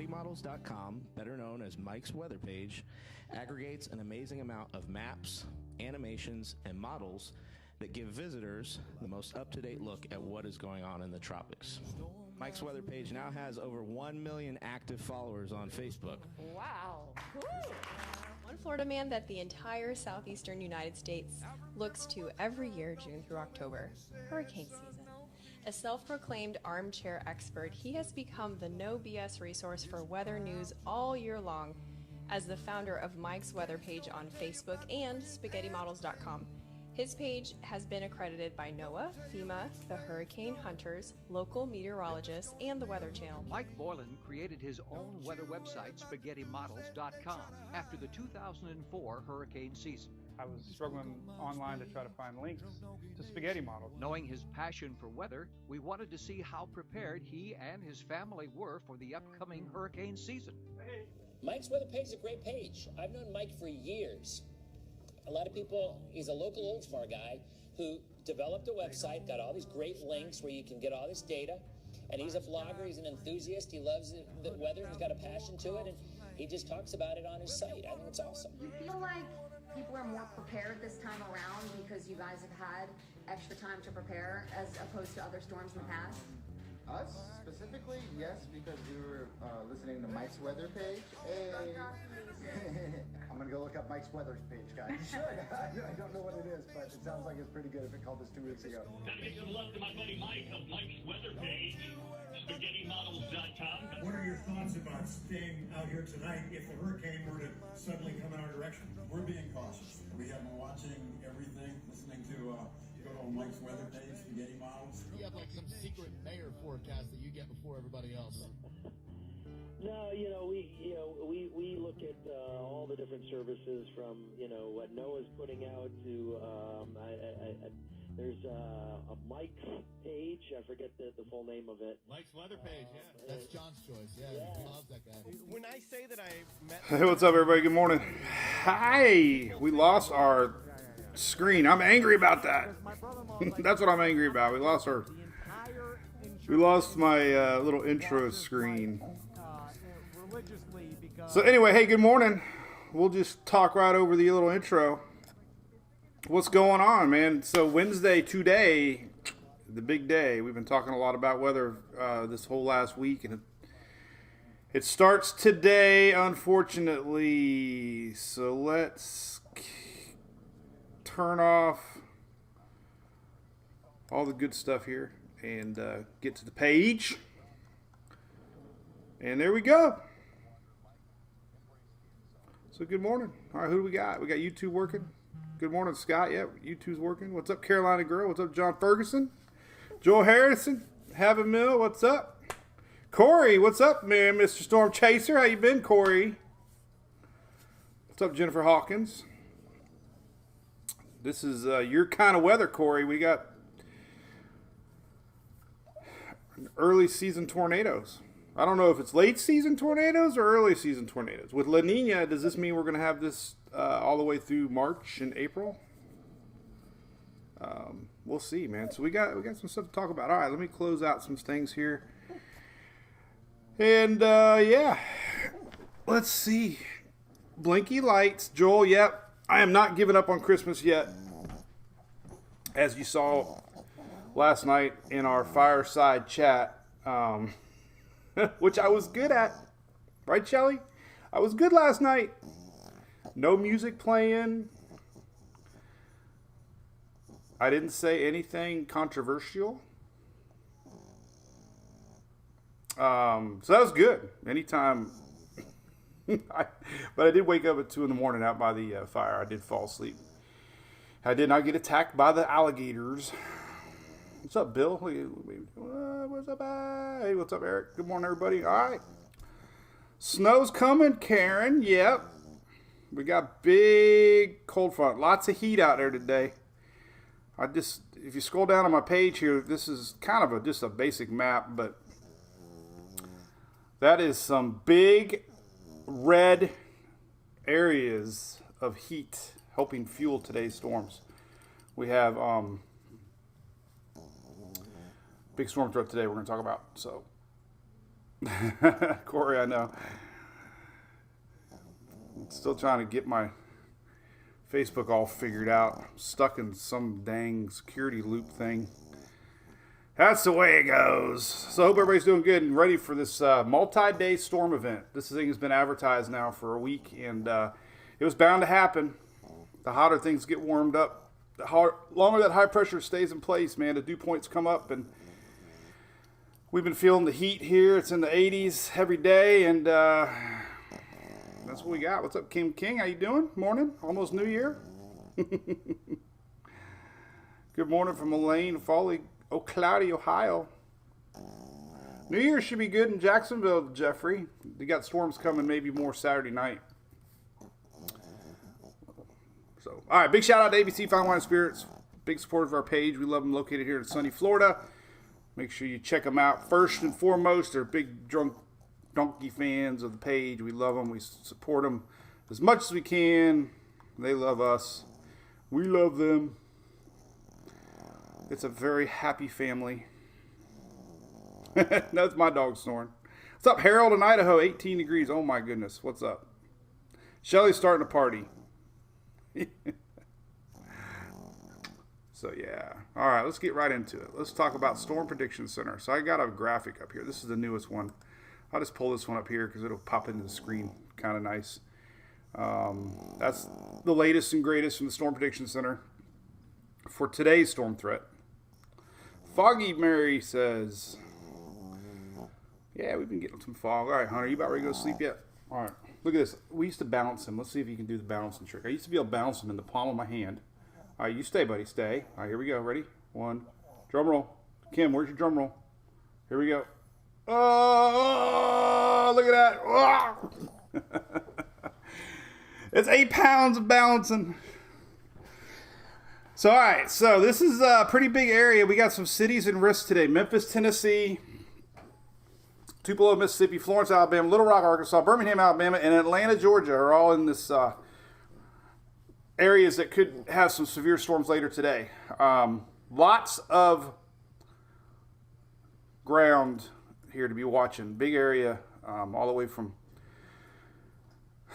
SpaghettiModels.com, better known as Mike's weather page, aggregates an amazing amount of maps, animations, and models that give visitors the most up-to-date look at what is going on in the tropics. Mike's weather page now has over 1 million active followers on Facebook. Wow. Woo. One Florida man that the entire southeastern United States looks to every year, June through October, hurricane season. A self-proclaimed armchair expert, he has become the no BS resource for weather news all year long as the founder of Mike's weather page on Facebook and SpaghettiModels.com. His page has been accredited by NOAA, FEMA, the Hurricane Hunters, local meteorologists, and the Weather Channel. Mike Boylan created his own weather website, SpaghettiModels.com, after the 2004 hurricane season. I was struggling online to try to find links to spaghetti models. Knowing his passion for weather, we wanted to see how prepared he and his family were for the upcoming hurricane season. Mike's weather page is a great page. I've known Mike for years. A lot of people, he's a local Oldsmar guy who developed a website, got all these great links where you can get all this data. And he's a vlogger, he's an enthusiast, he loves the weather, he's got a passion to it, and he just talks about it on his site. I think it's awesome. Do you feel like people are more prepared this time around because you guys have had extra time to prepare as opposed to other storms in the past? Us specifically, yes, because we were listening to Mike's weather page. Hey. I'm gonna go look up Mike's weather page, guys. You should. I don't know what it is, but it sounds like it's pretty good if it called us 2 weeks ago. Gotta give some love to my buddy Mike of Mike's weather page, SpaghettiModels.com. What are your thoughts about staying out here tonight if the hurricane were to suddenly come in our direction? We're being cautious. We have been watching everything, listening to go on Mike's weather page, Spaghetti Models. You have like some secret mayor forecast that you get before everybody else. No, we look at all the different services from what NOAA's putting out to there's a Mike's page. I forget the full name of it. Mike's weather page. Yeah, that's John's choice. Yeah, he loves that guy. When I say that I met. Hey, what's up, everybody? Good morning. Hi. We lost our screen. I'm angry about that. That's what I'm angry about. We lost my little intro screen. So anyway, hey, good morning. We'll just talk right over the little intro. What's going on, man? So Wednesday today, the big day. We've been talking a lot about weather this whole last week, and it starts today, unfortunately. So let's turn off all the good stuff here and get to the page. And there we go. So good morning. All right, who do we got? We got YouTube working. Good morning, Scott. Yeah, YouTube's working. What's up, Carolina Girl? What's up, John Ferguson? Joel Harrison. Having Mill. What's up? Corey, what's up, man? Mr. Storm Chaser. How you been, Corey? What's up, Jennifer Hawkins? This is your kind of weather, Corey. We got early season tornadoes. I don't know if it's late season tornadoes or early season tornadoes. With La Nina, does this mean we're going to have this all the way through March and April? We'll see, man. So we got some stuff to talk about. All right, let me close out some things here. And yeah, let's see. Blinky lights, Joel. Yep, I am not giving up on Christmas yet. As you saw last night in our fireside chat. Which I was good at. Right, Shelly? I was good last night. No music playing. I didn't say anything controversial. So that was good. Anytime. But I did wake up at 2 in the morning out by the fire. I did fall asleep. I did not get attacked by the alligators. What's up, Bill? What's up? Hey, what's up, Eric? Good morning, everybody. All right. Snow's coming, Karen. Yep. We got big cold front. Lots of heat out there today. If you scroll down on my page here, this is kind of just a basic map, but that is some big red areas of heat helping fuel today's storms. We have big storm threat today we're going to talk about. So Corey, I know. I'm still trying to get my Facebook all figured out. I'm stuck in some dang security loop thing. That's the way it goes. So I hope everybody's doing good and ready for this multi-day storm event. This thing has been advertised now for a week, and it was bound to happen. The hotter things get warmed up, the longer that high pressure stays in place, man, the dew points come up, and we've been feeling the heat here. It's in the 80s every day, and that's what we got. What's up, Kim King? How you doing? Morning. Almost New Year. Good morning from Elaine Foley, Cloudy, Ohio. New Year should be good in Jacksonville, Jeffrey. They got storms coming, maybe more Saturday night. So, all right, big shout out to ABC Fine Wine and Spirits. Big supporters of our page. We love them, located here in sunny Florida. Make sure you check them out. First and foremost, they're big Drunk Donkey fans of the page. We love them. We support them as much as we can. They love us. We love them. It's a very happy family. That's my dog snoring. What's up, Harold in Idaho? 18 degrees. Oh, my goodness. What's up? Shelly's starting a party. So, yeah. All right, let's get right into it. Let's talk about Storm Prediction Center. So I got a graphic up here. This is the newest one. I'll just pull this one up here because it'll pop into the screen. Kind of nice. That's the latest and greatest from the Storm Prediction Center for today's storm threat. Foggy Mary says, yeah, we've been getting some fog. All right, Hunter, you about ready to go to sleep yet? All right, look at this. We used to bounce him. Let's see if you can do the bouncing trick. I used to be able to bounce him in the palm of my hand. All right, you stay, buddy, stay. All right, here we go. Ready? One. Drum roll. Kim, where's your drum roll? Here we go. Oh, look at that. It's 8 pounds of bouncing. So, all right. So, this is a pretty big area. We got some cities in risk today. Memphis, Tennessee, Tupelo, Mississippi, Florence, Alabama, Little Rock, Arkansas, Birmingham, Alabama, and Atlanta, Georgia are all in this areas that could have some severe storms later today. Lots of ground here to be watching. Big area, all the way from,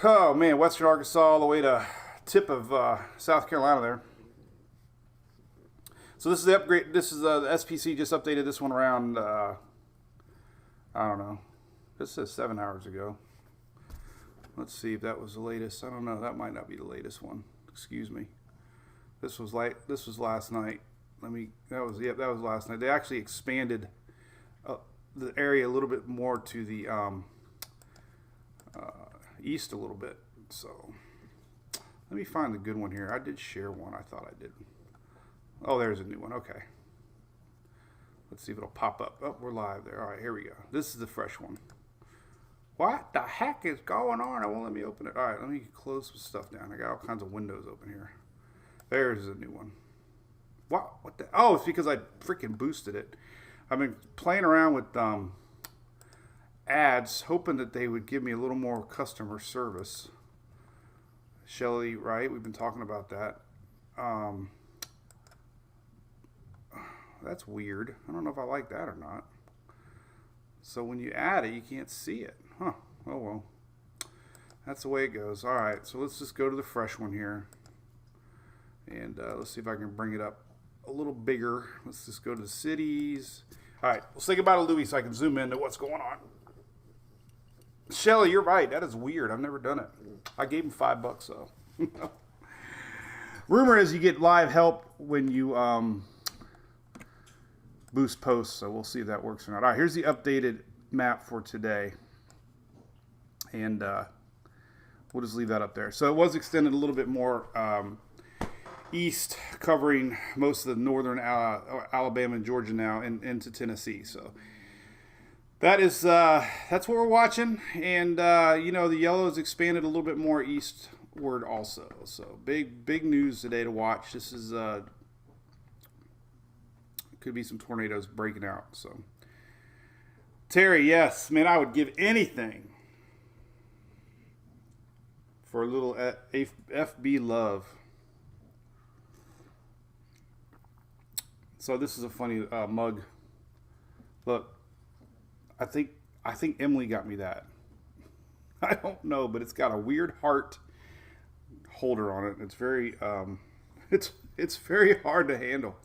oh man, western Arkansas all the way to tip of South Carolina there. So this is the upgrade. This is the SPC just updated this one around, I don't know. This says 7 hours ago. Let's see if that was the latest. I don't know. That might not be the latest one. Excuse me. This was last night. That was last night. They actually expanded the area a little bit more to the east a little bit. So let me find the good one here. I did share one. I thought I did. Oh, there's a new one. Okay. Let's see if it'll pop up. Oh, we're live there. All right, here we go. This is the fresh one. What the heck is going on? It won't let me open it. All right, let me close some stuff down. I got all kinds of windows open here. There's a new one. What the? Oh, it's because I freaking boosted it. I've been playing around with ads, hoping that they would give me a little more customer service. Shelly, right? We've been talking about that. That's weird. I don't know if I like that or not. So when you add it, you can't see it. Huh. Oh, well. That's the way it goes. All right. So let's just go to the fresh one here. And let's see if I can bring it up a little bigger. Let's just go to the cities. All right. Let's think about it, Louis, so I can zoom into what's going on. Shelly, you're right. That is weird. I've never done it. I gave him $5, though. Rumor is you get live help when you boost posts, so we'll see if that works or not. All right, here's the updated map for today, and we'll just leave that up there. So it was extended a little bit more east, covering most of the northern Alabama and Georgia now, and into Tennessee. So that is that's what we're watching, and the yellow's expanded a little bit more eastward also. So big news today to watch. This is could be some tornadoes breaking out. So Terry, yes, man, I would give anything for a little FB love. So this is a funny mug. Look, I think I think Emily got me that. I don't know, but it's got a weird heart holder on it. It's very, it's very hard to handle.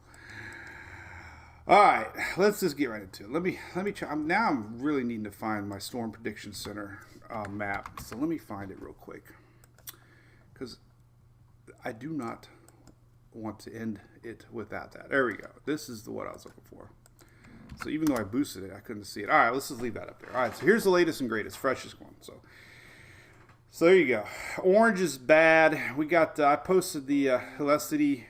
All right, let's just get right into it. Let me try. I'm really needing to find my Storm Prediction Center map. So let me find it real quick, because I do not want to end it without that. There we go. This is what I was looking for. So even though I boosted it, I couldn't see it. All right, let's just leave that up there. All right, so here's the latest and greatest, freshest one. So there you go. Orange is bad. We got, I posted the Helicity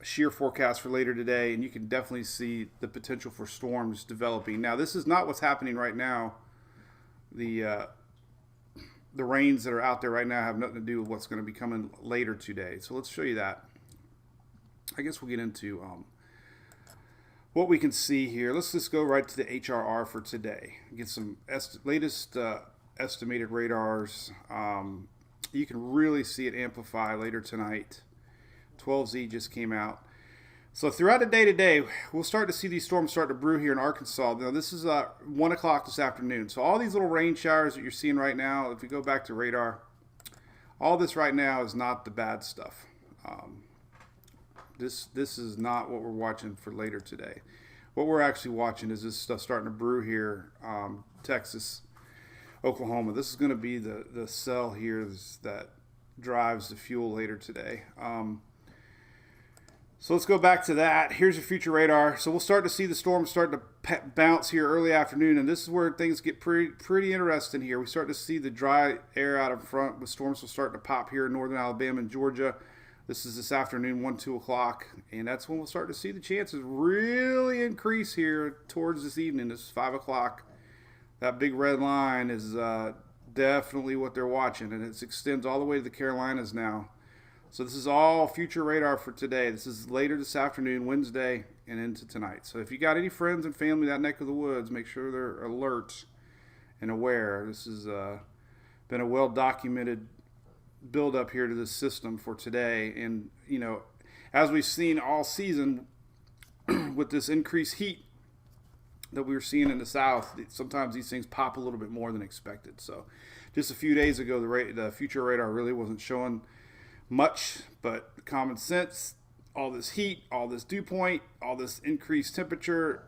shear forecast for later today, and you can definitely see the potential for storms developing. Now, this is not what's happening right now. The rains that are out there right now have nothing to do with what's going to be coming later today. So let's show you that. I guess we'll get into what we can see here. Let's just go right to the HRR for today. Get some latest estimated radars. You can really see it amplify later tonight. 12Z just came out. So throughout the day today, we'll start to see these storms start to brew here in Arkansas. Now this is 1 o'clock this afternoon. So all these little rain showers that you're seeing right now, if we go back to radar, all this right now is not the bad stuff. This is not what we're watching for later today. What we're actually watching is this stuff starting to brew here, Texas, Oklahoma. This is going to be the cell here that drives the fuel later today. So let's go back to that. Here's your future radar. So we'll start to see the storms start to bounce here early afternoon, and this is where things get pretty interesting here. We start to see the dry air out in front, with storms will start to pop here in northern Alabama and Georgia. This is this afternoon, 1, 2 o'clock, and that's when we'll start to see the chances really increase here towards this evening. This is 5 o'clock. That big red line is definitely what they're watching, and it extends all the way to the Carolinas now. So this is all future radar for today. This is later this afternoon, Wednesday, and into tonight. So if you got any friends and family in that neck of the woods, make sure they're alert and aware. This has been a well-documented build up here to this system for today. And, you know, as we've seen all season with this increased heat that we were seeing in the south, sometimes these things pop a little bit more than expected. So just a few days ago, the future radar really wasn't showing much, but common sense, all this heat, all this dew point, all this increased temperature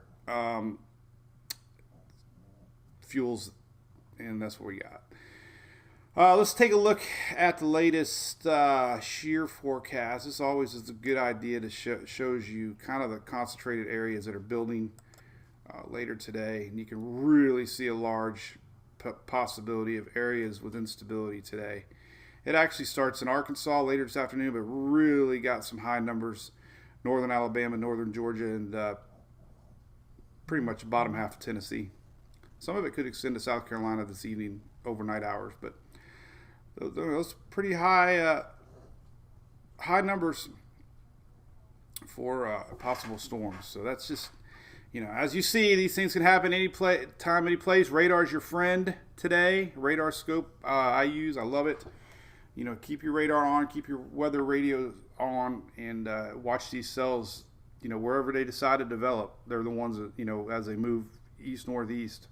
fuels, and that's what we got. Let's take a look at the latest shear forecast. This always is a good idea to shows you kind of the concentrated areas that are building later today, and you can really see a large possibility of areas with instability today. It actually starts in Arkansas later this afternoon, but really got some high numbers, northern Alabama, northern Georgia, and pretty much the bottom half of Tennessee. Some of it could extend to South Carolina this evening, overnight hours, but those pretty high numbers for possible storms. So that's just, you know, as you see, these things can happen any time, any place. Radar's your friend today. Radar scope I use. I love it. You know, keep your radar on, keep your weather radio on, and watch these cells, you know, wherever they decide to develop. They're the ones that, you know, as they move east, northeast,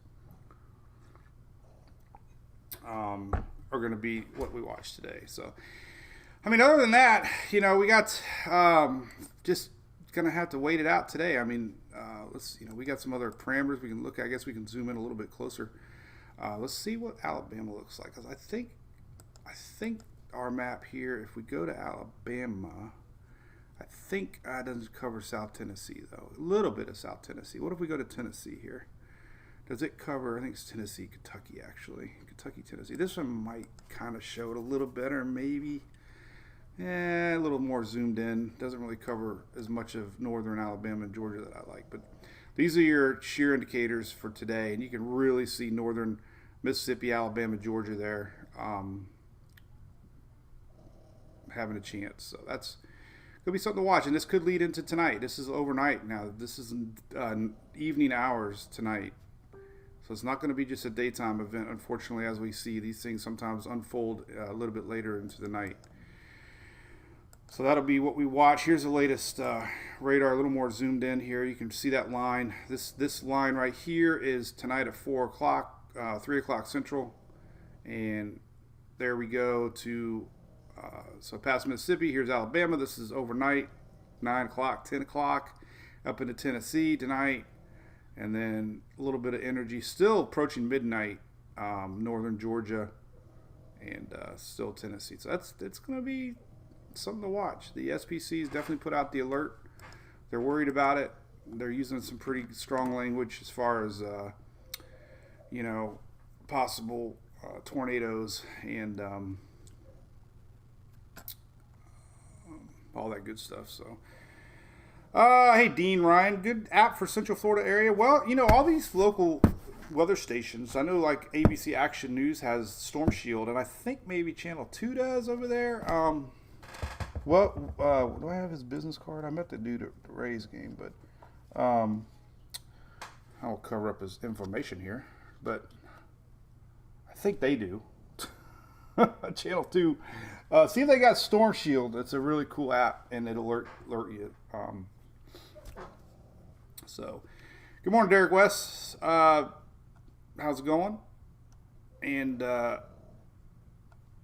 are going to be what we watch today. So, I mean, other than that, you know, we got just going to have to wait it out today. I mean, we got some other parameters we can look at. I guess we can zoom in a little bit closer. Let's see what Alabama looks like. 'Cause I think our map here, if we go to Alabama, I think it doesn't cover South Tennessee, though. A little bit of South Tennessee. What if we go to Tennessee here? Does it cover, I think it's Tennessee, Kentucky, actually. Kentucky, Tennessee. This one might kind of show it a little better, maybe. A little more zoomed in. Doesn't really cover as much of northern Alabama and Georgia that I like. But these are your shear indicators for today, and you can really see northern Mississippi, Alabama, Georgia there having a chance. So that's going to be something to watch, and this could lead into tonight. This is overnight now. This is evening hours tonight. So it's not going to be just a daytime event, unfortunately, as we see these things sometimes unfold a little bit later into the night. So that'll be what we watch. Here's the latest radar, a little more zoomed in here. You can see that line. This line right here is tonight at 4 o'clock, 3 o'clock Central. And there we go to, so past Mississippi, here's Alabama. This is overnight, 9 o'clock, 10 o'clock, up into Tennessee tonight. And then a little bit of energy, still approaching midnight, northern Georgia, and still Tennessee. So it's going to be something to watch. The SPCs definitely put out the alert. They're worried about it. They're using some pretty strong language as far as, possible tornadoes and all that good stuff. So, hey, Dean Ryan, good app for Central Florida area. Well, all these local weather stations, I know like ABC Action News has Storm Shield, and I think maybe Channel 2 does over there. Do I have his business card? I met the dude at the Rays game, but I'll cover up his information here. But I think they do. Channel 2. See if they got Storm Shield. It's a really cool app, and it'll alert you. So, good morning, Derek West. How's it going? And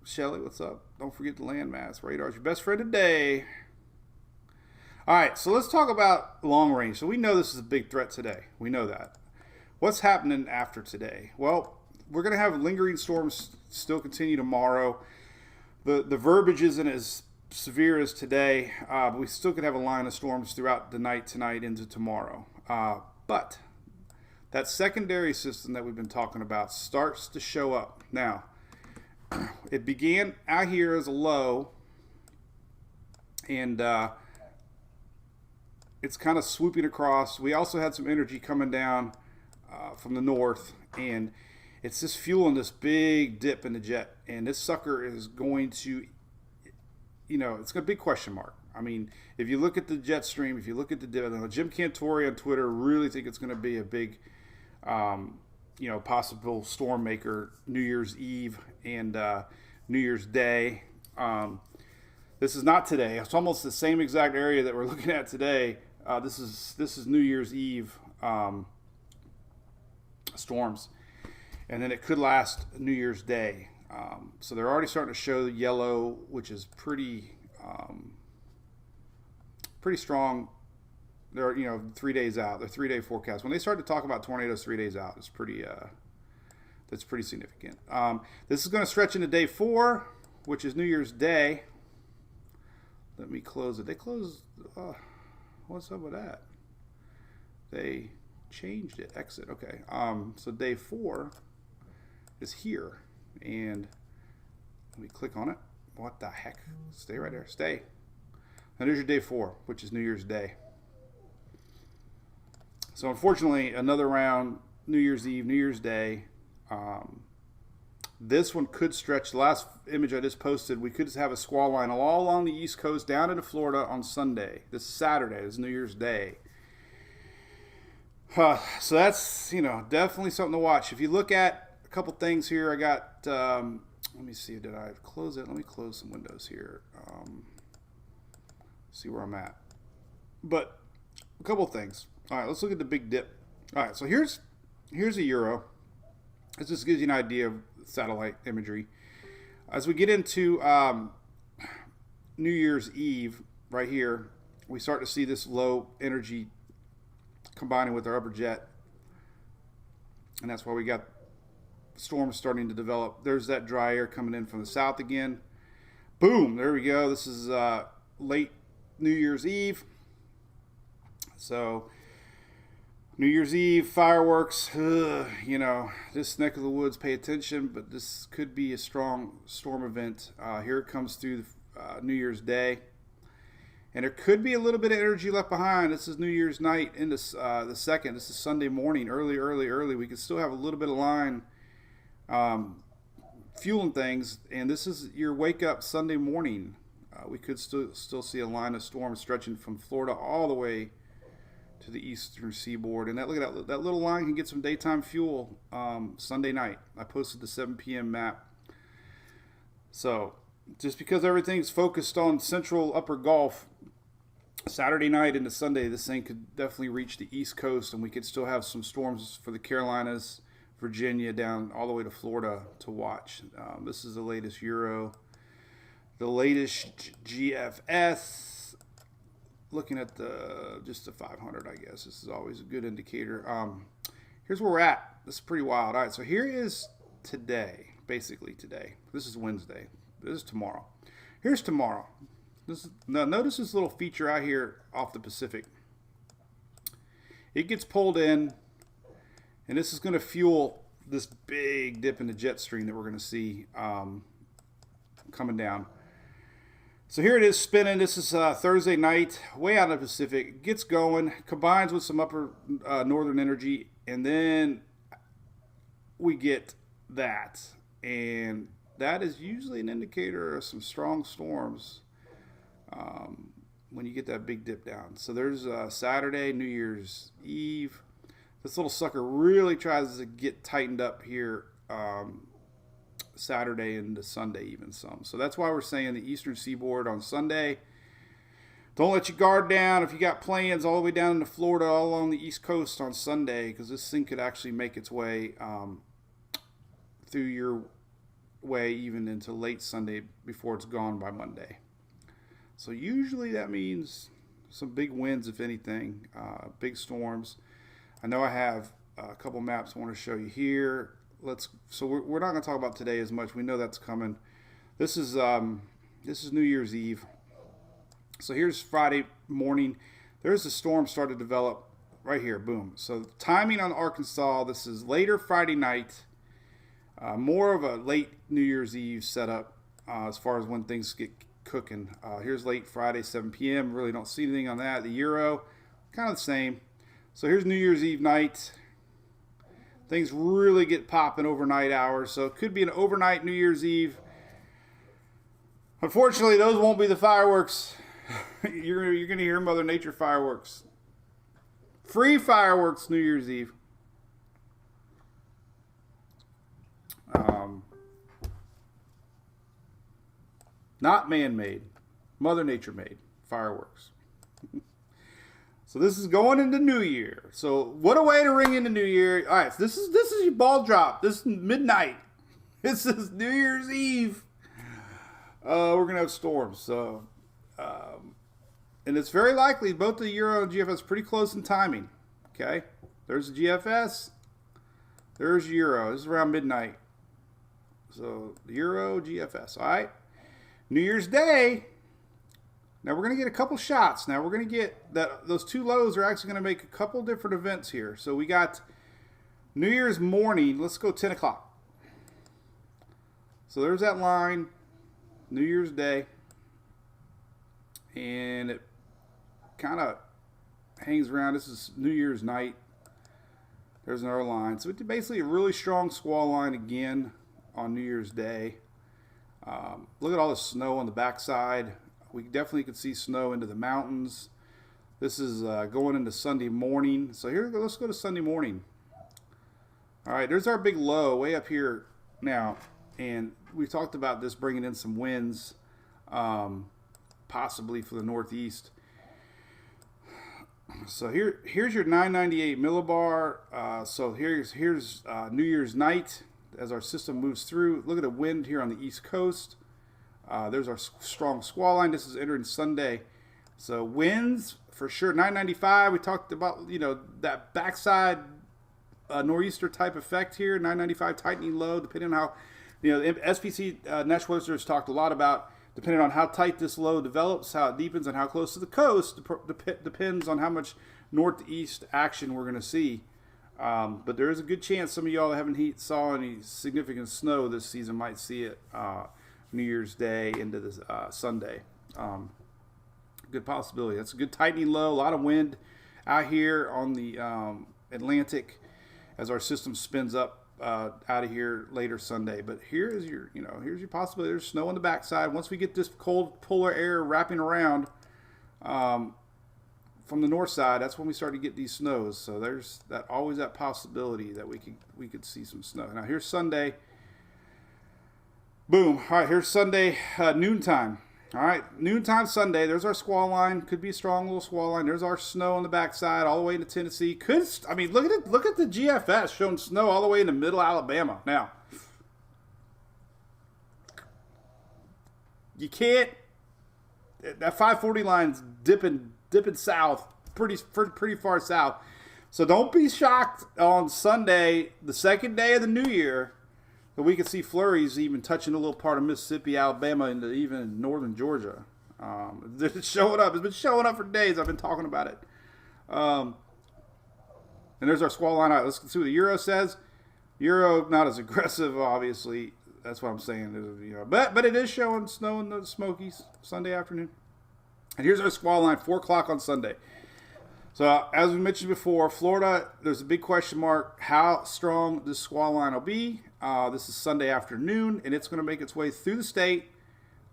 Shelly, what's up? Don't forget the landmass. Radar's your best friend today. All right, so let's talk about long range. So we know this is a big threat today. We know that. What's happening after today? Well, we're going to have lingering storms still continue tomorrow. The verbiage isn't as severe as today, but we still could have a line of storms throughout the night tonight into tomorrow. But that secondary system that we've been talking about starts to show up. Now, it began out here as a low, and it's kind of swooping across. We also had some energy coming down from the north, and it's just fueling this big dip in the jet. And this sucker is going to, it's got a big question mark. I mean, if you look at the jet stream, if you look at the dip, Jim Cantori on Twitter really think it's going to be a big, possible storm maker New Year's Eve and New Year's Day. This is not today. It's almost the same exact area that we're looking at today. This is New Year's Eve storms, and then it could last New Year's Day. So they're already starting to show the yellow, which is pretty strong. They're 3 days out. They're 3 day forecast. When they start to talk about tornadoes 3 days out, it's pretty that's pretty significant. This is going to stretch into day 4, which is New Year's Day. Let me close it. They closed. What's up with that? They changed it. Exit. Okay. So day 4 is here, and let me click on it. What the heck? Stay right there. Stay. And there's your day 4, which is New Year's Day. So unfortunately, another round, New Year's Eve, New Year's Day. This one could stretch. The last image I just posted, we could have a squall line all along the East Coast down into Florida on Sunday. This Saturday is New Year's Day. So that's, definitely something to watch. If you look at a couple things here, I got, let me see, did I close it? Let me close some windows here. See where I'm at. But a couple things. All right, let's look at the big dip. All right, so here's a euro. This just gives you an idea of satellite imagery. As we get into New Year's Eve, right here, we start to see this low energy combining with our upper jet. And that's why we got storms starting to develop. There's that dry air coming in from the south again. Boom, there we go. This is late New Year's Eve. So New Year's Eve, fireworks, this neck of the woods, pay attention, but this could be a strong storm event. Here it comes through New Year's Day. And there could be a little bit of energy left behind. This is New Year's night into the 2nd. This is Sunday morning, early. We could still have a little bit of line fueling things. And this is your wake up Sunday morning. We could still see a line of storms stretching from Florida all the way to the eastern seaboard. And look at that little line can get some daytime fuel Sunday night. I posted the 7 p.m. map. So just because everything's focused on central upper Gulf, Saturday night into Sunday, this thing could definitely reach the East Coast, and we could still have some storms for the Carolinas, Virginia, down all the way to Florida to watch. This is the latest Euro, the latest GFS. Looking at just the 500, I guess. This is always a good indicator. Here's where we're at. This is pretty wild. All right, so here is today, basically today. This is Wednesday. This is tomorrow. Here's tomorrow. Now notice this little feature out here off the Pacific. It gets pulled in, and this is going to fuel this big dip in the jet stream that we're going to see coming down. So here it is spinning. This is Thursday night, way out of the Pacific. It gets going, combines with some upper northern energy, and then we get that. And that is usually an indicator of some strong storms when you get that big dip down. So there's Saturday, New Year's Eve. This little sucker really tries to get tightened up here Saturday into Sunday even some. So that's why we're saying the eastern seaboard on Sunday. Don't let your guard down if you got plans all the way down into Florida, all along the East Coast on Sunday, because this thing could actually make its way through your way even into late Sunday before it's gone by Monday. So usually that means some big winds, if anything, big storms. I know I have a couple maps I want to show you here. So we're not going to talk about today as much. We know that's coming. This is New Year's Eve. So here's Friday morning. There's a storm started to develop right here. Boom. So timing on Arkansas. This is later Friday night. More of a late New Year's Eve setup as far as when things get cooking. Here's late Friday, 7 p.m. Really don't see anything on that. The Euro, kind of the same. So here's New Year's Eve night. Things really get popping overnight hours. So it could be an overnight New Year's Eve. Unfortunately, those won't be the fireworks. You're going to hear Mother Nature fireworks. Free fireworks New Year's Eve. Not man-made. Mother Nature made fireworks. So this is going into New Year. So what a way to ring into New Year. All right, so this is your ball drop. This is midnight. This is New Year's Eve. We're going to have storms. So, and it's very likely both the Euro and GFS pretty close in timing. Okay, there's the GFS. There's Euro. This is around midnight. So Euro, GFS. All right. New Year's Day. Now we're going to get a couple shots. Now we're going to get that those two lows are actually going to make a couple different events here. So we got New Year's morning. Let's go 10 o'clock. So there's that line, New Year's Day. And it kind of hangs around. This is New Year's night. There's another line. So it's basically a really strong squall line again on New Year's Day. Look at all the snow on the backside. We definitely could see snow into the mountains. This is going into Sunday morning. So here, let's go to Sunday morning. All right, there's our big low way up here now. And we talked about this bringing in some winds, possibly for the northeast. So here's your 998 millibar. So here's New Year's night as our system moves through. Look at the wind here on the East Coast. There's our strong squall line. This is entering Sunday. So winds for sure. 995. We talked about, that backside nor'easter type effect here. 995 tightening low, depending on how, the SPC National Weather Service talked a lot about depending on how tight this low develops, how it deepens, and how close to the coast depends on how much northeast action we're going to see. But there is a good chance some of y'all that haven't saw any significant snow this season might see it New Year's Day into this Sunday. Good possibility. That's a good tightening low. A lot of wind out here on the Atlantic as our system spins up out of here later Sunday. But here's your possibility. There's snow on the backside. Once we get this cold polar air wrapping around from the north side, that's when we start to get these snows. So there's always that possibility that we could see some snow. Now here's Sunday. Boom. All right, here's Sunday, noontime. All right, noontime Sunday. There's our squall line. Could be a strong little squall line. There's our snow on the backside all the way into Tennessee. Look at it. Look at the GFS showing snow all the way into middle Alabama. Now, you can't. That 540 line's dipping south, pretty far south. So don't be shocked on Sunday, the second day of the new year, that we could see flurries even touching a little part of Mississippi, Alabama, and even northern Georgia. It's showing up. It's been showing up for days. I've been talking about it. And there's our squall line. All right, let's see what the Euro says. Euro not as aggressive, obviously. That's what I'm saying. But it is showing snow in the Smokies Sunday afternoon. And here's our squall line, 4 o'clock on Sunday. So, as we mentioned before, Florida, there's a big question mark. How strong this squall line will be. This is Sunday afternoon, and it's going to make its way through the state.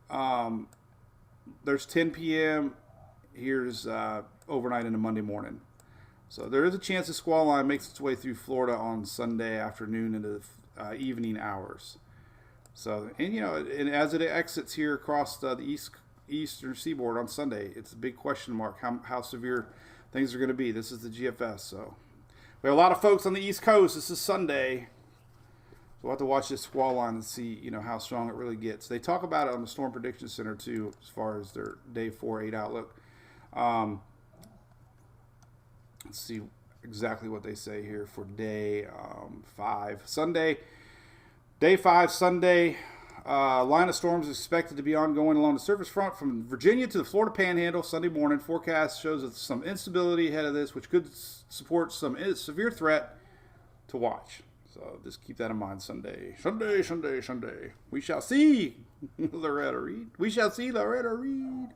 There's 10 p.m. Here's overnight into Monday morning. So, there is a chance the squall line makes its way through Florida on Sunday afternoon into the evening hours. So, and as it exits here across the eastern seaboard on Sunday, it's a big question mark how severe things are going to be. This is the GFS. So we have a lot of folks on the East Coast. This is Sunday. So we'll have to watch this squall line and see, how strong it really gets. They talk about it on the Storm Prediction Center, too, as far as their Day 4-8 outlook. Let's see exactly what they say here for Day 5. Sunday, Day 5, Sunday. Line of storms is expected to be ongoing along the surface front from Virginia to the Florida Panhandle Sunday morning. Forecast shows that some instability ahead of this, which could support some severe threat to watch. So just keep that in mind. Sunday. We shall see, Loretta Reed. We shall see, Loretta Reed.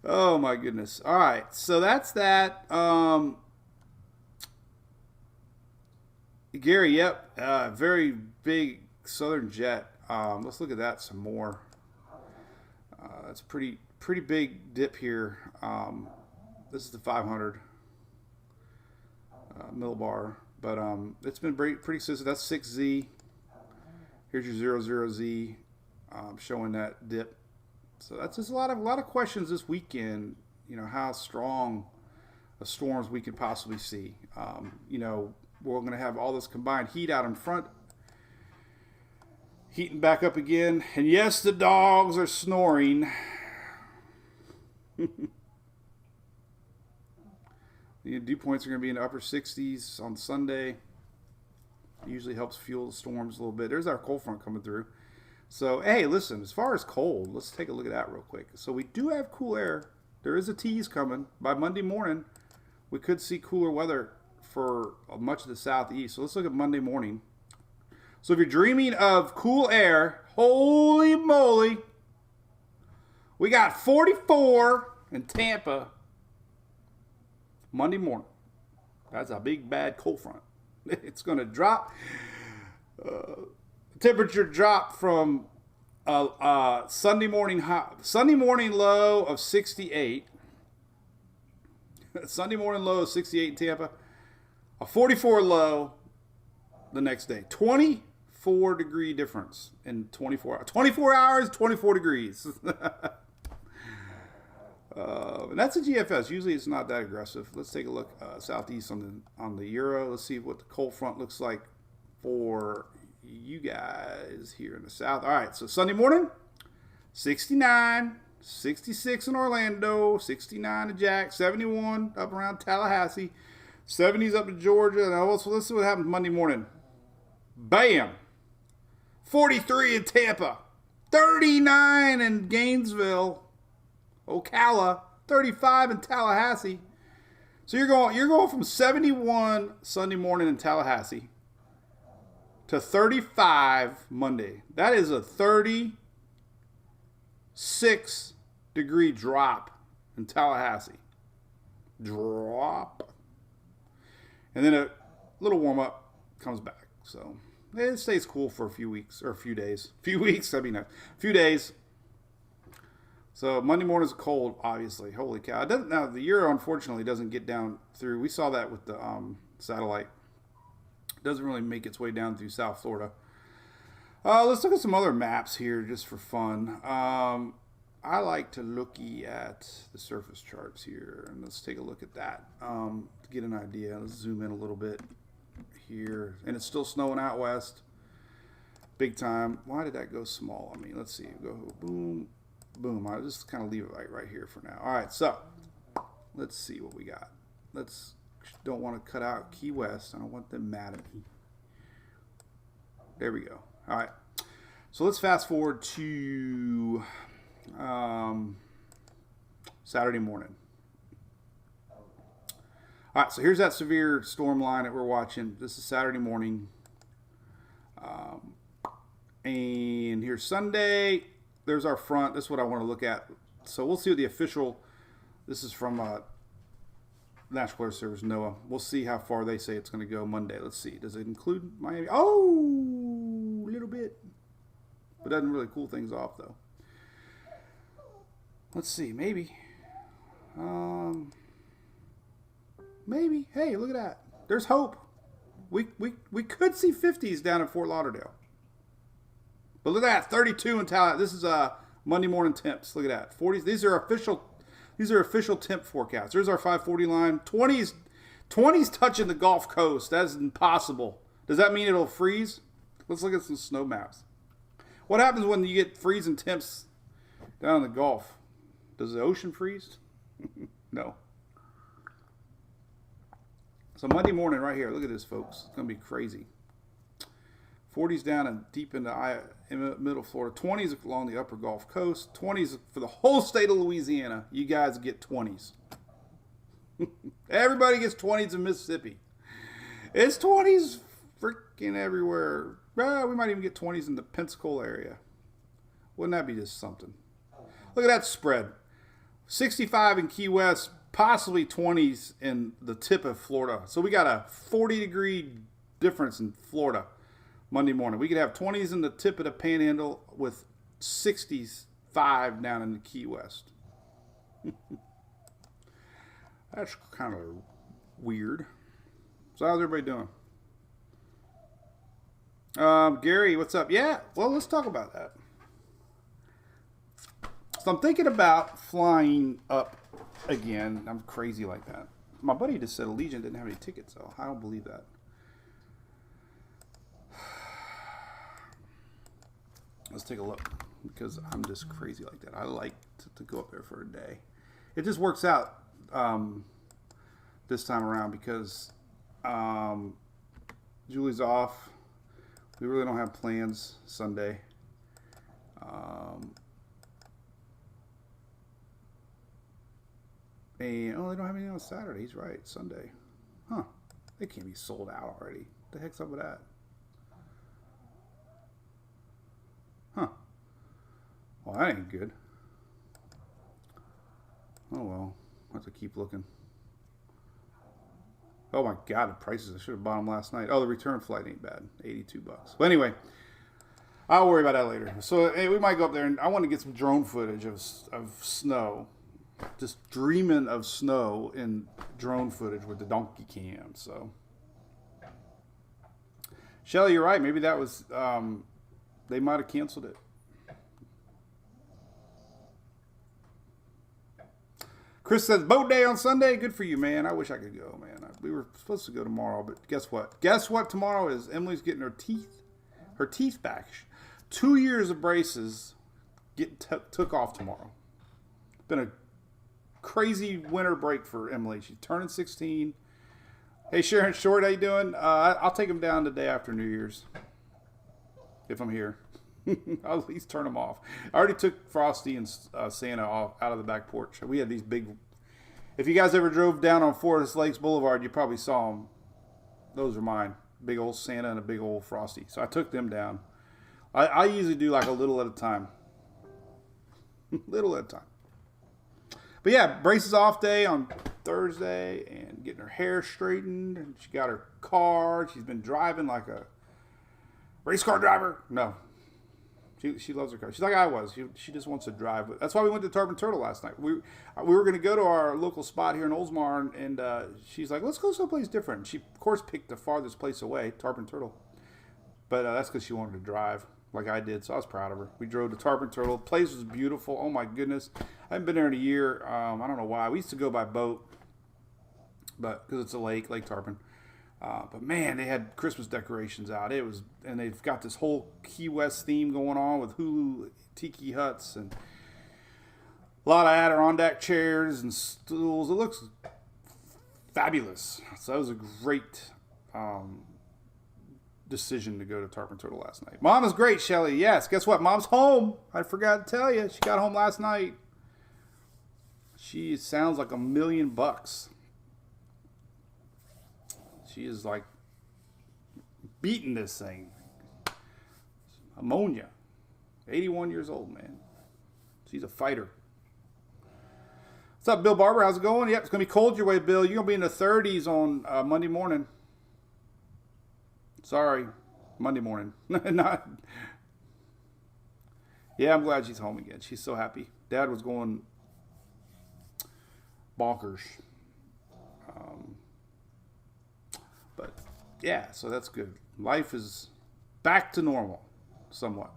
Oh my goodness. All right, so that's that. Gary, yep, very big Southern Jet. Let's look at that some more. That's a pretty big dip here. This is the 500 millibar, but it's been pretty consistent. That's 6Z. Here's your 00Z showing that dip. So that's just a lot of questions this weekend. How strong of storms we could possibly see. We're going to have all this combined heat out in front, heating back up again. And yes, the dogs are snoring. The dew points are going to be in the upper 60s on Sunday. It usually helps fuel the storms a little bit. There's our cold front coming through. So, hey, listen, as far as cold, let's take a look at that real quick. So we do have cool air. There is a tease coming. By Monday morning, we could see cooler weather for much of the southeast. So let's look at Monday morning. So if you're dreaming of cool air, holy moly, we got 44 in Tampa Monday morning. That's a big bad cold front. It's going to drop. Temperature drop from Sunday morning low of 68. Sunday morning low of 68 in Tampa. A 44 low the next day. 24 degree difference in 24 hours. 24 hours, 24 degrees. And that's a GFS. Usually it's not that aggressive. Let's take a look southeast on the Euro. Let's see what the cold front looks like for you guys here in the south. All right, so Sunday morning, 69, 66 in Orlando, 69 in Jack, 71 up around Tallahassee, 70s up in Georgia. Now, let's see what happens Monday morning. Bam! 43 in Tampa, 39 in Gainesville, Ocala, 35 in Tallahassee. So you're going from 71 Sunday morning in Tallahassee to 35 Monday. That is a 36 degree drop in Tallahassee. Drop. And then a little warm up comes back. So it stays cool for a few weeks or a few days. Few weeks, that'd be nice. Few days. So Monday morning is cold, obviously. Holy cow. Now, the Euro, unfortunately, doesn't get down through. We saw that with the satellite. It doesn't really make its way down through South Florida. Let's look at some other maps here just for fun. I like to looky at the surface charts here, and let's take a look at that to get an idea. Let's zoom in a little bit here, and it's still snowing out west, big time. Why did that go small? I mean, let's see. Go boom, boom. I'll just kind of leave it right here for now. All right, so let's see what we got. Don't want to cut out Key West. I don't want them mad at me. There we go. All right, so let's fast forward to Saturday morning. All right, so here's that severe storm line that we're watching. This is Saturday morning. And here's Sunday. There's our front. This is what I want to look at. So we'll see what the official, this is from National Weather Service, NOAA. We'll see how far they say it's going to go Monday. Let's see. Does it include Miami? Oh, a little bit. But doesn't really cool things off, though. Let's see. Maybe. Maybe. Hey, look at that. There's hope. We could see 50s down in Fort Lauderdale. But look at that. 32 in Tallahassee. This is Monday morning temps. Look at that. 40s. These are official temp forecasts. There's our 540 line. 20s touching the Gulf Coast. That's impossible. Does that mean it'll freeze? Let's look at some snow maps. What happens when you get freezing temps down in the Gulf? Does the ocean freeze? No. So Monday morning right here. Look at this, folks. It's going to be crazy. 40s down and deep into middle Florida. 20s along the upper Gulf Coast. 20s for the whole state of Louisiana. You guys get 20s. Everybody gets 20s in Mississippi. It's 20s freaking everywhere. We might even get 20s in the Pensacola area. Wouldn't that be just something? Look at that spread. 65 in Key West, possibly 20s in the tip of Florida. So we got a 40-degree difference in Florida Monday morning. We could have 20s in the tip of the Panhandle with 65 down in the Key West. That's kind of weird. So how's everybody doing? Gary, what's up? Yeah, well, let's talk about that. So I'm thinking about flying up again. I'm crazy like that. My buddy just said Allegiant didn't have any tickets, though. I don't believe that. Let's take a look, because I'm just crazy like that. I like to go up there for a day. It just works out this time around because Julie's off. We really don't have plans Sunday. And, oh, they don't have anything on Saturday. He's right. Sunday. Huh. They can't be sold out already. What the heck's up with that? Huh. Well, that ain't good. Oh, well. I'll have to keep looking. Oh, my God. The prices. I should have bought them last night. Oh, the return flight ain't bad. $82. Well, anyway. I'll worry about that later. So, hey, we might go up there, and I want to get some drone footage of snow. Just dreaming of snow in drone footage with the donkey cam. So, Shelly, you're right. Maybe that was, they might have canceled it. Chris says, boat day on Sunday. Good for you, man. I wish I could go, man. We were supposed to go tomorrow, but guess what? Guess what tomorrow is? Emily's getting her teeth back. 2 years of braces took off tomorrow. Been a crazy winter break for Emily. She's turning 16. Hey, Sharon Short, how you doing? I'll take them down the day after New Year's if I'm here. I'll at least turn them off. I already took Frosty and Santa off out of the back porch. We had these big. If you guys ever drove down on Forest Lakes Boulevard, you probably saw them. Those are mine. Big old Santa and a big old Frosty. So I took them down. I usually do like a little at a time. Little at a time. But yeah, braces off day on Thursday and getting her hair straightened. And she got her car. She's been driving like a race car driver. No. She loves her car. She's like I was. She just wants to drive. That's why we went to Tarpon Turtle last night. We were going to go to our local spot here in Oldsmar, and she's like, let's go someplace different. She, of course, picked the farthest place away, Tarpon Turtle. But that's because she wanted to drive. like I did, so I was proud of her. We drove to Tarpon Turtle. The place was beautiful. Oh my goodness, I haven't been there in a year. I don't know why. We used to go by boat, but because it's a Lake Tarpon. But man, they had Christmas decorations out. And they've got this whole Key West theme going on with Hulu tiki huts and a lot of Adirondack chairs and stools. It looks fabulous. So that was a great decision to go to Tarpon Turtle last night. Mom is great, Shelly. Yes, guess what? Mom's home. I forgot to tell you. She got home last night. She sounds like $1 million. She is like beating this thing. Ammonia. 81 years old, man. She's a fighter. What's up, Bill Barber? How's it going? Yep, it's going to be cold your way, Bill. You're going to be in the 30s on Monday morning. Sorry, Monday morning. Not. Yeah, I'm glad she's home again. She's so happy. Dad was going bonkers. But yeah, so that's good. Life is back to normal, somewhat.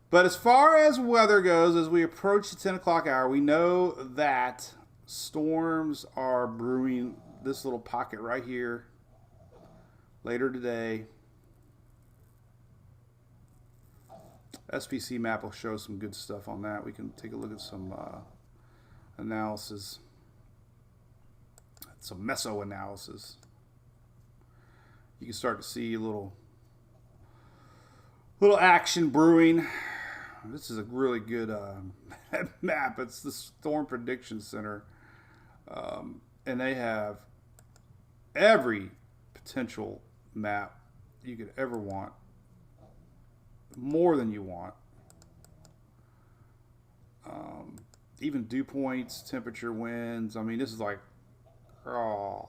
But as far as weather goes, as we approach the 10 o'clock hour, we know that storms are brewing this little pocket right here later today. SPC map will show some good stuff on that. We can take a look at some analysis. Some meso analysis. You can start to see a little action brewing. This is a really good map. It's the Storm Prediction Center, and they have every potential map you could ever want, more than you want. Even dew points, temperature, winds. I mean, this is like, oh,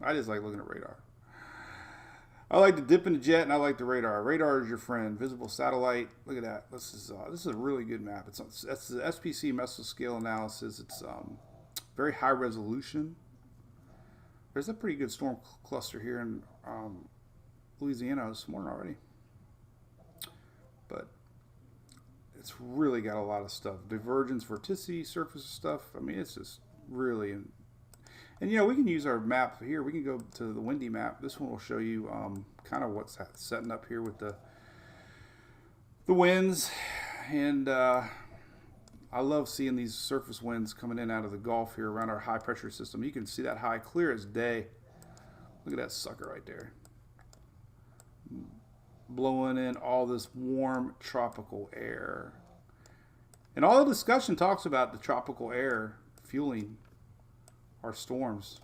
I just like looking at radar. I like to dip in the jet, and I like the radar. Radar is your friend. Visible satellite. Look at that. This is a really good map. That's the SPC mesoscale analysis. It's very high resolution. There's a pretty good storm cluster here in Louisiana this morning already. But it's really got a lot of stuff. Divergence, vorticity, surface stuff. I mean, it's just really... And, you know, we can use our map here. We can go to the windy map. This one will show you kind of what's setting up here with the winds. And I love seeing these surface winds coming in out of the Gulf here around our high pressure system. You can see that high clear as day. Look at that sucker right there. Blowing in all this warm tropical air. And all the discussion talks about the tropical air fueling our storms.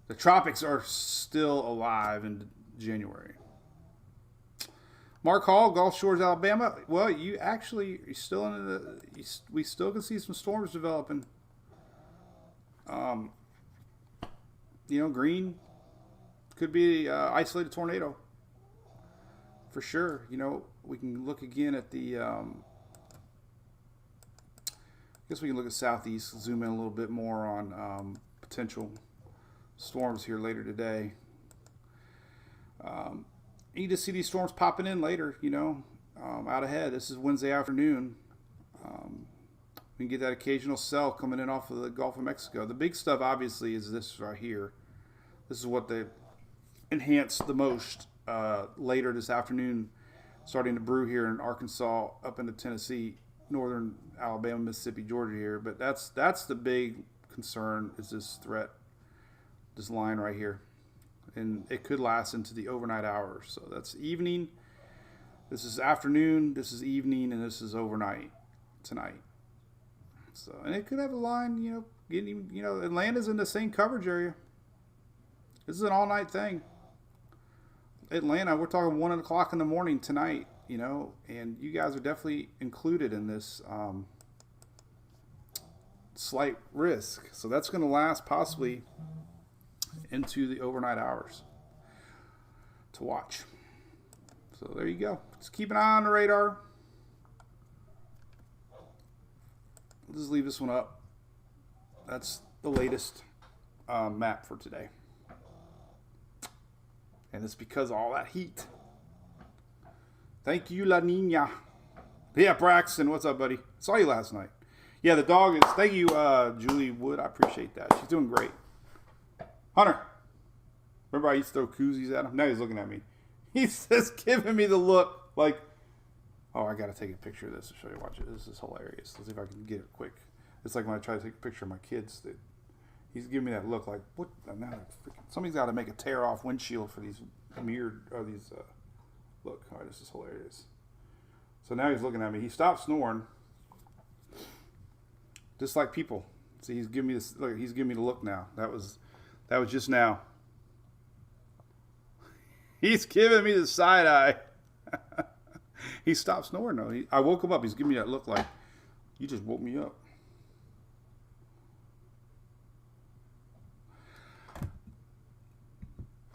The tropics are still alive in January. Mark Hall, Gulf Shores, Alabama. Well, you're still in we still can see some storms developing. Green could be isolated tornado for sure. You know, we can look again at the. I guess we can look at southeast, zoom in a little bit more on potential storms here later today. You just see these storms popping in later, out ahead. This is Wednesday afternoon. We can get that occasional cell coming in off of the Gulf of Mexico. The big stuff, obviously, is this right here. This is what they enhanced the most later this afternoon, starting to brew here in Arkansas, up into Tennessee, northern Alabama, Mississippi, Georgia here. But that's the big concern, is this threat, this line right here. And it could last into the overnight hours. So that's evening. This is afternoon, this is evening, and this is overnight tonight. So, and it could have a line, Atlanta's in the same coverage area. This is an all-night thing. Atlanta, we're talking 1 o'clock in the morning tonight, and you guys are definitely included in this slight risk. So that's going to last possibly into the overnight hours to watch. So there you go. Just keep an eye on the radar. We'll just leave this one up. That's the latest map for today. And it's because of all that heat. Thank you, La Nina. Yeah, Braxton, what's up, buddy? Saw you last night. Yeah, the dog is, thank you, Julie Wood. I appreciate that. She's doing great. Hunter. Remember I used to throw koozies at him? Now he's looking at me. He's just giving me the look like, oh, I got to take a picture of this to show you. Watch it. This is hilarious. Let's see if I can get it quick. It's like when I try to take a picture of my kids. He's giving me that look like, what? Now somebody's got to make a tear-off windshield for these mirrored, or these, look. All right, this is hilarious. So now he's looking at me. He stopped snoring. Just like people. See, he's giving me this. Look, he's giving me the look now. That was just now. He's giving me the side eye. He stopped snoring though. I woke him up. He's giving me that look like, you just woke me up.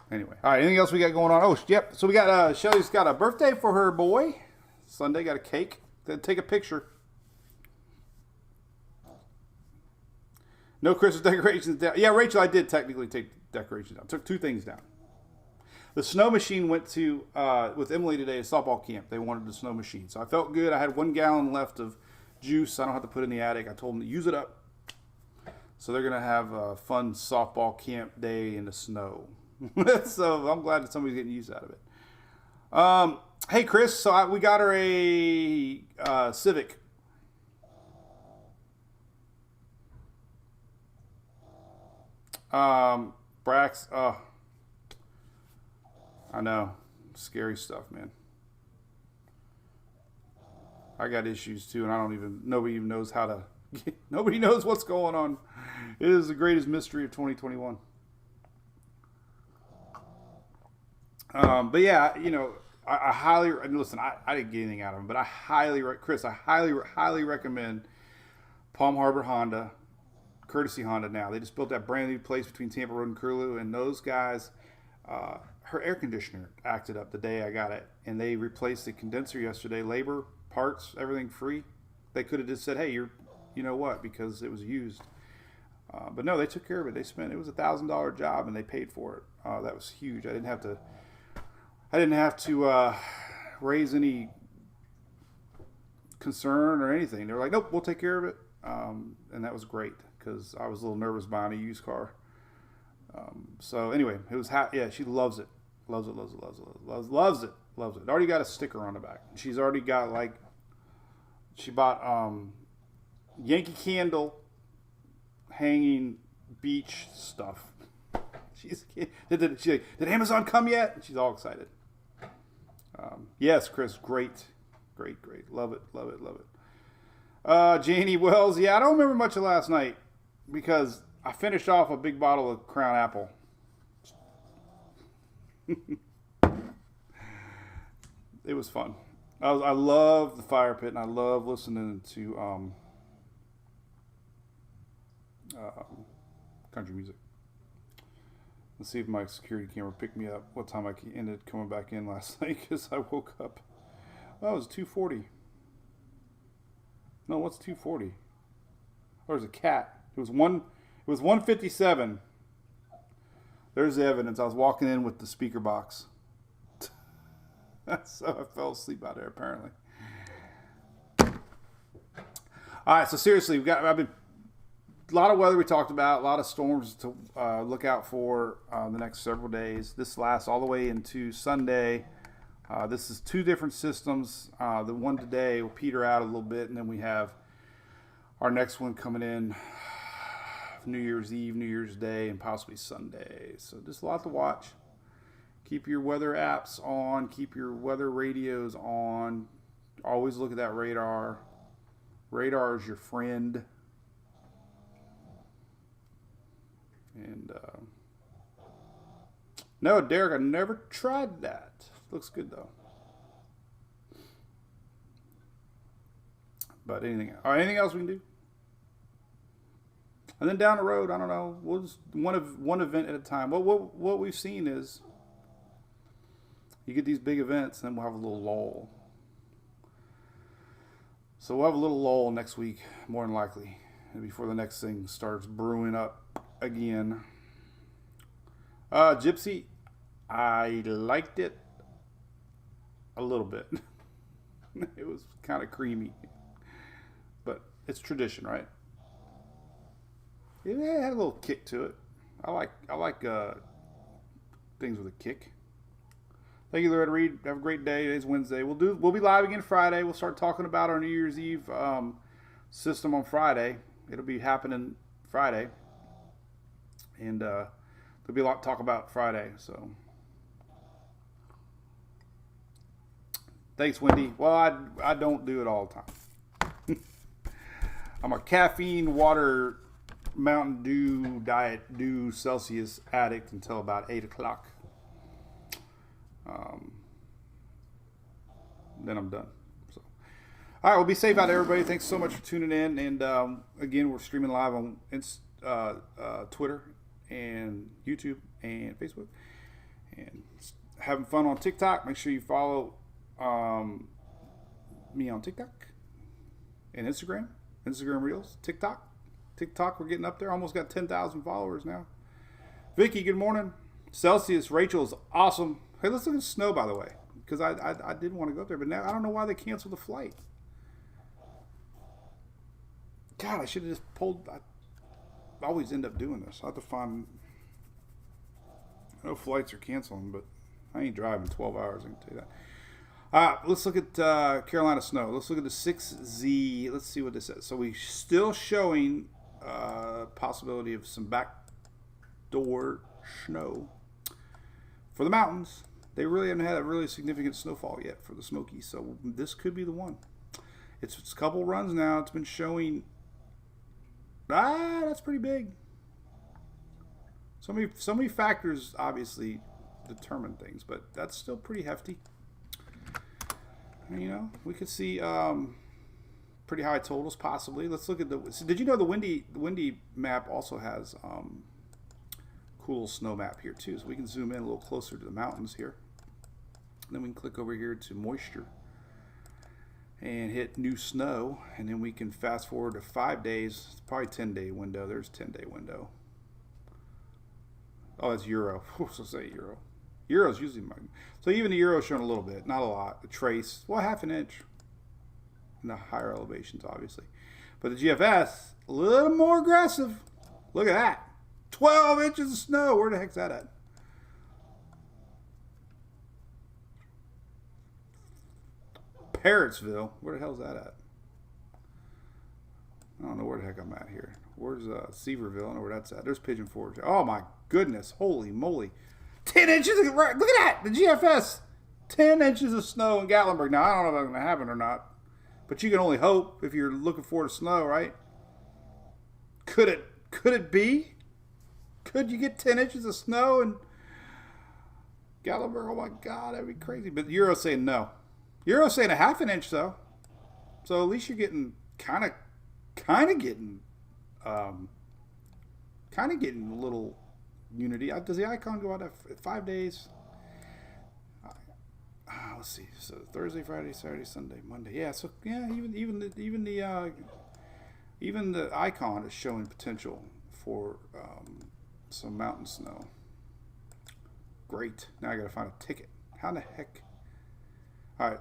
Anyway, all right. Anything else we got going on? Oh, yep. So we got Shelly's got a birthday for her boy. Sunday got a cake. Then take a picture. No Christmas decorations down. Yeah, Rachel, I did technically take decorations down. Took 2 things down. The snow machine went to, with Emily today, a softball camp. They wanted the snow machine. So I felt good. I had 1 gallon left of juice. I don't have to put it in the attic. I told them to use it up. So they're going to have a fun softball camp day in the snow. So I'm glad that somebody's getting use out of it. Hey, Chris, so we got her a Civic. Brax, I know. Scary stuff, man. I got issues too, and nobody even knows how to, nobody knows what's going on. It is the greatest mystery of 2021. But yeah, I highly, listen, I didn't get anything out of them, but I highly recommend Palm Harbor Honda, Courtesy Honda now. They just built that brand new place between Tampa Road and Curlew, and those guys, her air conditioner acted up the day I got it, and they replaced the condenser yesterday. Labor, parts, everything free. They could have just said, hey, you know what, because it was used. But no, they took care of it. It was $1,000 job, and they paid for it. That was huge. I didn't have to raise any concern or anything. They were like, nope, we'll take care of it. And that was great because I was a little nervous buying a used car. So anyway, it was yeah, she loves it. Loves it. Already got a sticker on the back. She's already got she bought Yankee Candle hanging beach stuff. Did Amazon come yet? She's all excited. Yes, Chris, great. Love it. Janie Wells, yeah, I don't remember much of last night because I finished off a big bottle of Crown Apple. It was fun. I love the fire pit, and I love listening to country music. Let's see if my security camera picked me up. What time I ended coming back in last night because I woke up. Oh, it was 2:40. No, what's 2:40? Oh, there's a cat. It was 1:57. There's the evidence. I was walking in with the speaker box. So I fell asleep out there apparently. All right, so seriously, a lot of weather we talked about, a lot of storms to look out for the next several days. This lasts all the way into Sunday. This is 2 different systems. The one today will peter out a little bit, and then we have our next one coming in New Year's Eve, New Year's Day, and possibly Sunday. So just a lot to watch. Keep your weather apps on. Keep your weather radios on. Always look at that radar. Radar is your friend. And no, Derek, I never tried that. Looks good though. But anything else we can do? And then down the road, I don't know. We'll just one event at a time. What we've seen is you get these big events, and then we'll have a little lull. So we'll have a little lull next week, more than likely, before the next thing starts brewing up again. Gypsy, I liked it a little bit. It was kind of creamy, but it's tradition, right? It had a little kick to it. I like things with a kick. Thank you, Loretta Reed. Have a great day. Today's Wednesday. We'll be live again Friday. We'll start talking about our New Year's Eve system on Friday. It'll be happening Friday, and there'll be a lot to talk about Friday. So, thanks, Wendy. Well, I don't do it all the time. I'm a caffeine, water, Mountain Dew, Diet Dew, Celsius addict until about 8 o'clock. Then I'm done. So, all right, well, be safe out there, everybody. Thanks so much for tuning in. And again, we're streaming live on Twitter and YouTube and Facebook, and having fun on TikTok. Make sure you follow me on TikTok and Instagram Reels, TikTok. We're getting up there. Almost got 10,000 followers now. Vicky, good morning. Celsius, Rachel's awesome. Hey, let's look at the snow, by the way, because I did want to go up there, but now I don't know why they canceled the flight. God, I should have just pulled. I always end up doing this. I have to find. I know flights are canceling, but I ain't driving 12 hours. I can tell you that. Let's look at Carolina snow. Let's look at the 6Z. Let's see what this says. So we're still showing possibility of some backdoor snow for the mountains. They really haven't had a really significant snowfall yet for the Smokies, so this could be the one. It's a couple runs now. It's been showing. That's pretty big. So many factors obviously determine things, but that's still pretty hefty. You know, we could see pretty high totals possibly. Let's look at the. Did you know the windy map also has cool snow map here too? So we can zoom in a little closer to the mountains here. Then we can click over here to moisture and hit new snow, and then we can fast forward to 5 days. It's probably 10-day window. There's 10-day window. Oh, it's Euro. So say Euro. Euro's usually so even the Euro's showing a little bit, not a lot. A trace, well, half an inch in the higher elevations, obviously. But the GFS, a little more aggressive. Look at that, 12 inches of snow. Where the heck's that at? Parrotsville. Where the hell's that at? I don't know where the heck I'm at here. Where's Seaverville? I don't know where that's at. There's Pigeon Forge. Oh my goodness, holy moly. 10 inches of, look at that, the GFS. 10 inches of snow in Gatlinburg. Now, I don't know if that's going to happen or not, but you can only hope if you're looking forward to snow, right? Could it be? Could you get 10 inches of snow in Gatlinburg? Oh my God, that'd be crazy. But Euro's saying no. Euro's saying a half an inch though. So at least you're getting kind of getting a little unity. Does the icon go out at 5 days? Let's see. So Thursday, Friday, Saturday, Sunday, Monday. Yeah. So yeah, even the icon is showing potential for some mountain snow. Great. Now I got to find a ticket. How the heck? All right.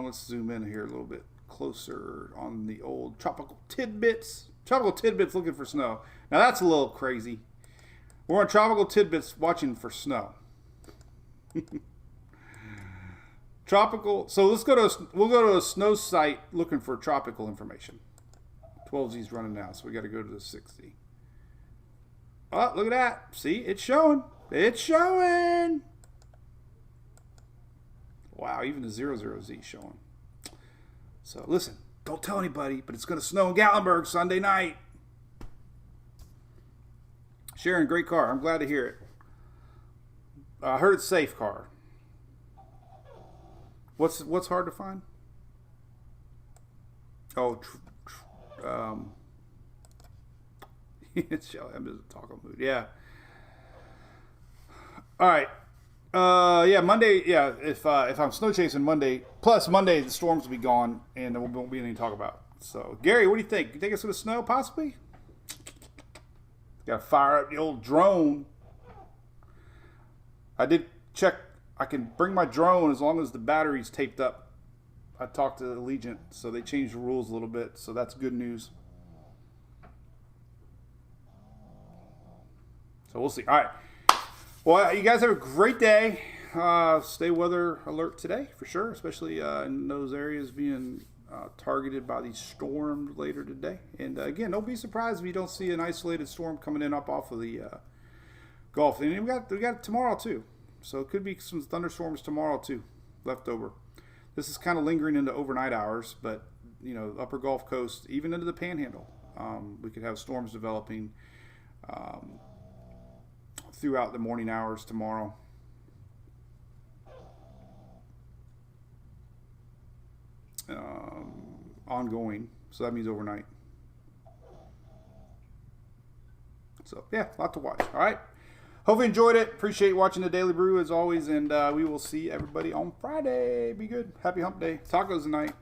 Let's zoom in here a little bit closer on the old tropical tidbits. Tropical tidbits looking for snow. Now that's a little crazy. We're on tropical tidbits watching for snow. Tropical. So we'll go to a snow site looking for tropical information. 12Z's running now, so we got to go to the 6Z. Oh, look at that. See, it's showing. It's showing. Wow, even the 00Z showing. So listen, don't tell anybody, but it's going to snow in Gatlinburg Sunday night. Sharon, great car. I'm glad to hear it. I heard it's safe car. What's hard to find? Oh, I'm just talking mood. Yeah. All right. Yeah, Monday. Yeah, if I'm snow chasing Monday, plus Monday the storms will be gone and there won't be anything to talk about. So, Gary, what do you think? You think it's going to snow possibly? Got to fire up the old drone. I did check. I can bring my drone as long as the battery's taped up. I talked to Allegiant, so they changed the rules a little bit, so that's good news. So we'll see. All right. Well, you guys have a great day. Stay weather alert today for sure, especially in those areas being targeted by these storms later today. And again, don't be surprised if you don't see an isolated storm coming in up off of the Gulf. And we got it tomorrow too. So it could be some thunderstorms tomorrow too, left over. This is kind of lingering into overnight hours, but you know, upper Gulf Coast, even into the Panhandle, we could have storms developing throughout the morning hours tomorrow. Ongoing, so that means overnight. So yeah, a lot to watch. All right. Hope you enjoyed it. Appreciate watching the Daily Brew as always, and we will see everybody on Friday. Be good. Happy Hump Day. Tacos tonight.